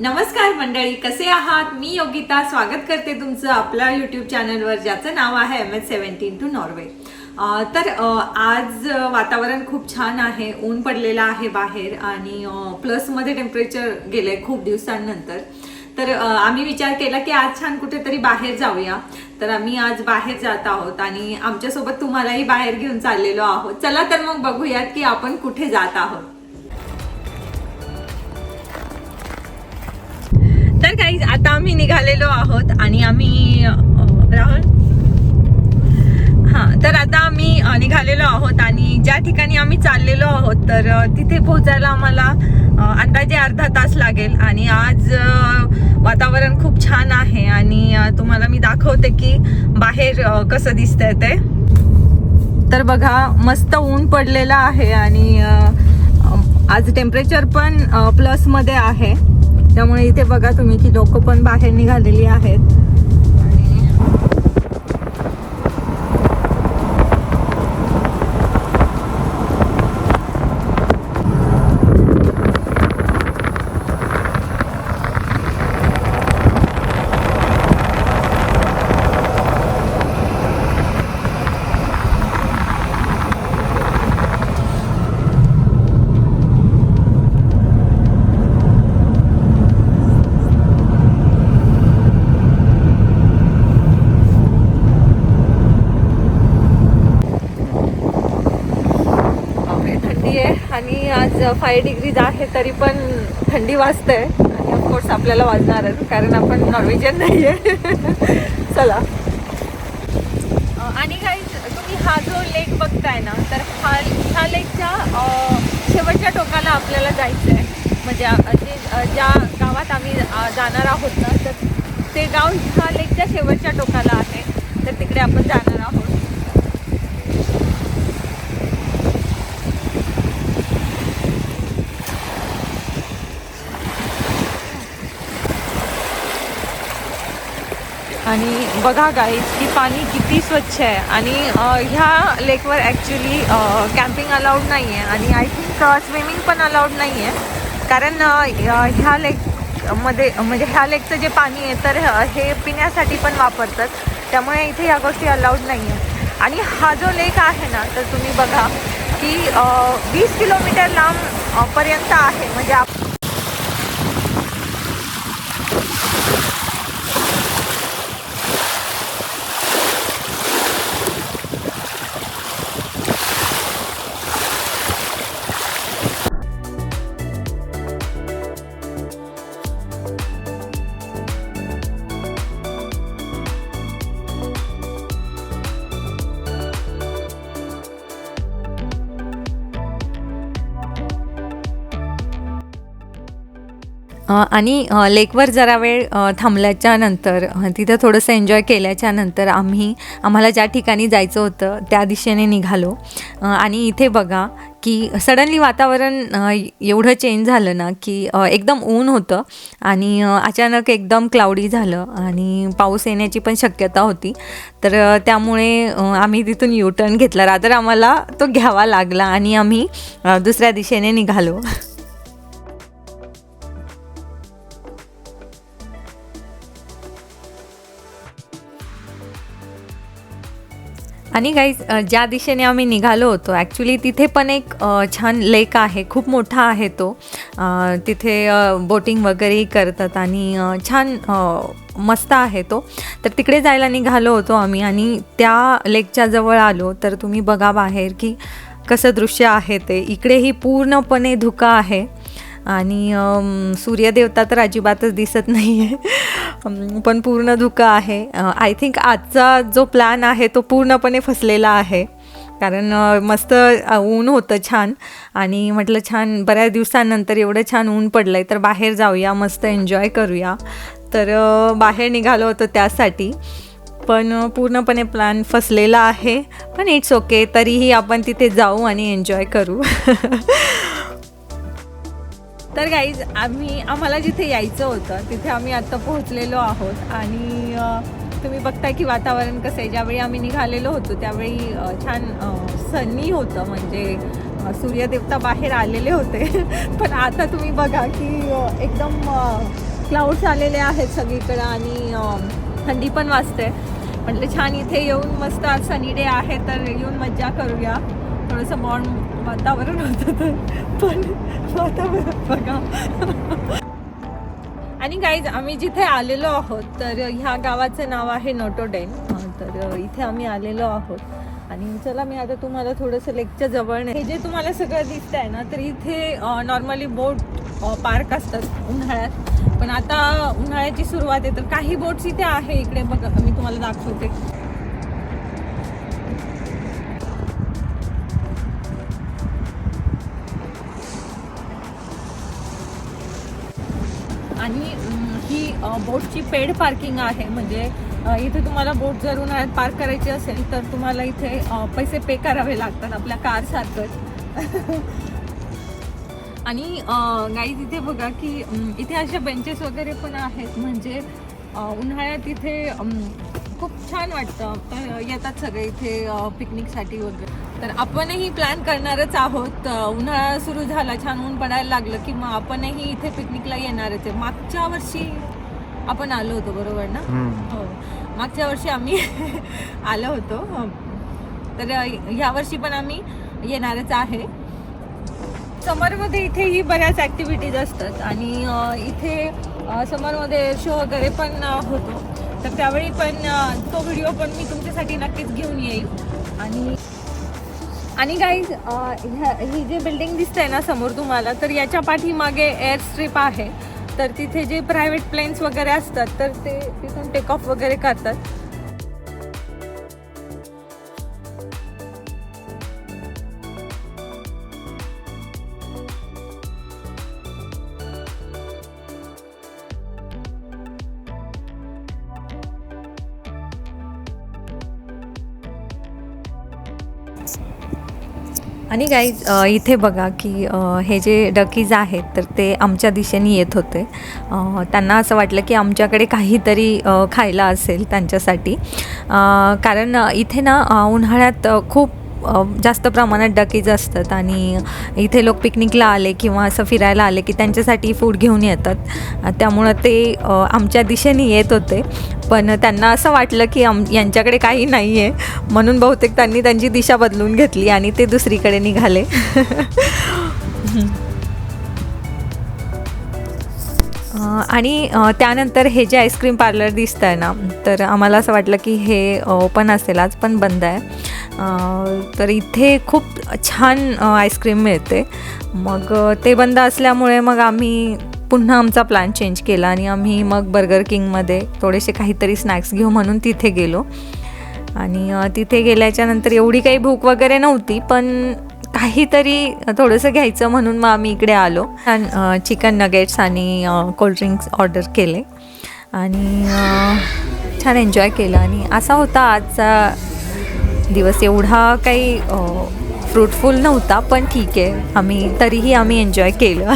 नमस्कार मंडळी, कसे आहात? मी योगिता स्वागत करते तुमचं आपल्या यूट्यूब चॅनलवर ज्याचं नाव आहे MS17 टू नॉर्वे. तर आज वातावरण खूप छान आहे, ऊन पडलेलं आहे बाहेर आणि प्लसमध्ये टेम्परेचर गेलंय खूप दिवसांनंतर. तर आम्ही विचार केला की आज छान कुठेतरी बाहेर जाऊया. तर आम्ही आज बाहेर जात आहोत आणि आमच्यासोबत तुम्हालाही बाहेर घेऊन चाललेलो आहोत. चला तर मग बघूयात की आपण कुठे जात आहोत. तर काही आता आम्ही निघालेलो आहोत आणि आम्ही राहुल तर आता आम्ही निघालेलो आहोत आणि ज्या ठिकाणी आम्ही चाललेलो आहोत तर तिथे पोहोचायला आम्हाला अंदाजे अर्धा तास लागेल. आणि आज वातावरण खूप छान आहे आणि तुम्हाला मी दाखवते की बाहेर कसं दिसतंय ते. तर बघा, मस्त ऊन पडलेलं आहे आणि आज टेम्परेचर पण प्लसमध्ये आहे. त्यामुळे इथे बघा तुम्ही की लोक पण बाहेर निघालेली आहेत. आणि आज 5 डिग्रीज आहे तरी पण थंडी वाजते आणि ऑफकोर्स आपल्याला वाजणारच कारण आपण नॉर्वेजियन नाही आहे. चला. आणि काही तुम्ही हा जो लेक बघताय ना, तर ह्या लेकच्या शेवटच्या टोकाला आपल्याला जायचं आहे. म्हणजे ज्या गावात आम्ही जाणार आहोत ना, तर ते गाव ह्या लेकच्या शेवटच्या टोकाला आहे. तर तिकडे आपण जाणार आहोत. आणि बघा गाईज की पाणी किती स्वच्छ आहे. आणि ह्या लेकवर ॲक्च्युली कॅम्पिंग अलाउड नाही आहे आणि आय थिंक स्विमिंग पण अलाउड नाही आहे. कारण ह्या लेकमध्ये म्हणजे ह्या लेकचं जे पाणी आहे तर हे पिण्यासाठी पण वापरतात. त्यामुळे इथे ह्या गोष्टी अलाउड नाही आहे. आणि हा जो लेक आहे ना, तर तुम्ही बघा की 20 किलोमीटर लांब पर्यंत आहे. म्हणजे आणि लेकवर जरा वेळ थांबल्याच्या नंतर तिथं थोडंसं एन्जॉय केल्याच्या नंतर आम्हाला ज्या ठिकाणी जायचं होतं त्या दिशेने निघालो. आणि इथे बघा की सडनली वातावरण एवढं चेंज झालं ना की एकदम ऊन होतं आणि अचानक एकदम क्लाउडी झालं आणि पाऊस येण्याची पण शक्यता होती. तर त्यामुळे आम्ही तिथून U-टर्न घेतला. रादर आम्हाला तो घ्यावा लागला आणि आम्ही दुसऱ्या दिशेने निघालो. आणि गाईज ज्या दिशेने आम्ही निघालो होतो ॲक्च्युली तिथे पण एक छान लेक आहे, खूप मोठा आहे तो. तिथे बोटिंग वगैरेही करतात आणि छान मस्त आहे तो. तर तिकडे जायला निघालो होतो आम्ही आणि त्या लेकच्या जवळ आलो तर तुम्ही बघा बाहेर की कसं दृश्य आहे ते. इकडेही पूर्णपणे धुकं आहे आणि सूर्यदेवता तर अजिबातच दिसत नाही आहे. पण पूर्ण धुकं आहे. आय थिंक आजचा जो प्लॅन आहे तो पूर्णपणे फसलेला आहे. कारण मस्त ऊन होतं छान आणि म्हटलं छान बऱ्याच दिवसांनंतर एवढं छान ऊन पडलं आहे तर बाहेर जाऊया, मस्त एन्जॉय करूया. तर बाहेर निघालो होतो त्यासाठी. पण पूर्णपणे प्लॅन फसलेला आहे. पण इट्स ओके, तरीही आपण तिथे जाऊ आणि एन्जॉय करू. तर गाईज आम्हाला जिथे यायचं होतं तिथे आम्ही आत्ता पोहोचलेलो आहोत. आणि तुम्ही बघताय की वातावरण कसं आहे. ज्यावेळी आम्ही निघालेलो होतो त्यावेळी छान सनी होतं, म्हणजे सूर्यदेवता बाहेर आलेले होते. पण आता तुम्ही बघा की एकदम क्लाउड्स आलेले आहेत सगळीकडे आणि थंडी पण वाजते. म्हटलं छान इथे येऊन मस्त आज सनी डे आहे तर येऊन मज्जा करूया. थोडंसं वातावरण होतं तर पण वातावरण बघा. आणि गाईज आम्ही जिथे आलेलो आहोत तर ह्या गावाचं नाव आहे नोटोडेम. तर इथे आम्ही आलेलो आहोत आणि चला मी आता तुम्हाला थोडंसं लेकच्या जवळ हे जे तुम्हाला सगळं दिसत आहे ना तर इथे नॉर्मली बोट पार्क असतात उन्हाळ्यात. पण आता उन्हाळ्याची सुरुवात आहे तर काही बोट्स इथे आहे इकडे बघा मी तुम्हाला दाखवते. आणि ही बोटची पेड पार्किंग आहे. म्हणजे इथे तुम्हाला बोट जर उन्हाळ्यात पार्क करायची असेल तर तुम्हाला इथे पैसे पे करावे लागतात आपल्या कारसारखंच. आणि गाईज इथे बघा की इथे अशा बेंचेस वगैरे पण आहेत. म्हणजे उन्हाळ्यात इथे खूप छान वाटतं. तर येतात सगळे इथे पिकनिकसाठी वगैरे. तर आपणही प्लॅन करणारच आहोत. उन्हाळा सुरू झाला छान ऊन पडायला लागलं की मग आपणही इथे पिकनिकला येणारच आहे. मागच्या वर्षी आपण आलो होतो बरोबर ना? हो मागच्या वर्षी आम्ही आलो होतो. तर ह्या वर्षी पण आम्ही येणारच आहे. समरमध्ये इथेही बऱ्याच ॲक्टिव्हिटीज असतात आणि इथे समरमध्ये शो वगैरे पण होतो. तर त्यावेळी पण तो व्हिडिओ पण मी तुमच्यासाठी नक्कीच घेऊन येईल. आणि गाईज ही जे बिल्डिंग दिसते ना समोर तुम्हाला तर याच्या पाठीमागे एअर स्ट्रीप आहे. तर तिथे जे प्रायव्हेट प्लेन्स वगैरे असतात तर ते तिथून टेक ऑफ वगैरे करतात. आणि गाईज इथे बघा की हे जे डकीज आहेत तर ते आमच्या दिशेने येत होते. त्यांना असं वाटलं की आमच्याकडे काहीतरी खायला असेल त्यांच्यासाठी. कारण इथे ना उन्हाळ्यात खूप जास्त प्रमाणात डकीज असतात आणि इथे लोक पिकनिकला आले किंवा असं फिरायला आले की त्यांच्यासाठी फूड घेऊन येतात. त्यामुळं ते आमच्या दिशेने येत होते. पण त्यांना असं वाटलं की यांच्याकडे काही नाही आहे म्हणून बहुतेक त्यांनी त्यांची दिशा बदलून घेतली आणि ते दुसरीकडे निघाले. आणि त्यानंतर हे जे आईस्क्रीम पार्लर दिसतं आहे ना तर आम्हाला असं वाटलं की हे ओपन असेल आज पण बंद आहे. तर इथे खूप छान आईस्क्रीम मिळते. मग ते बंद असल्यामुळे मग आम्ही पुन्हा आमचा प्लॅन चेंज केला आणि आम्ही मग बर्गर किंगमध्ये थोडेसे काहीतरी स्नॅक्स घेऊ म्हणून तिथे गेलो. आणि तिथे गेल्याच्यानंतर एवढी काही भूक वगैरे नव्हती पण काहीतरी थोडंसं घ्यायचं म्हणून मग आम्ही इकडे आलो. छान चिकन नगेट्स आणि कोल्ड्रिंक्स ऑर्डर केले आणि छान एन्जॉय केलं. आणि असा होता आजचा दिवस. एवढा काही फ्रूटफुल नव्हता पण ठीक आहे तरीही आम्ही एन्जॉय केलं.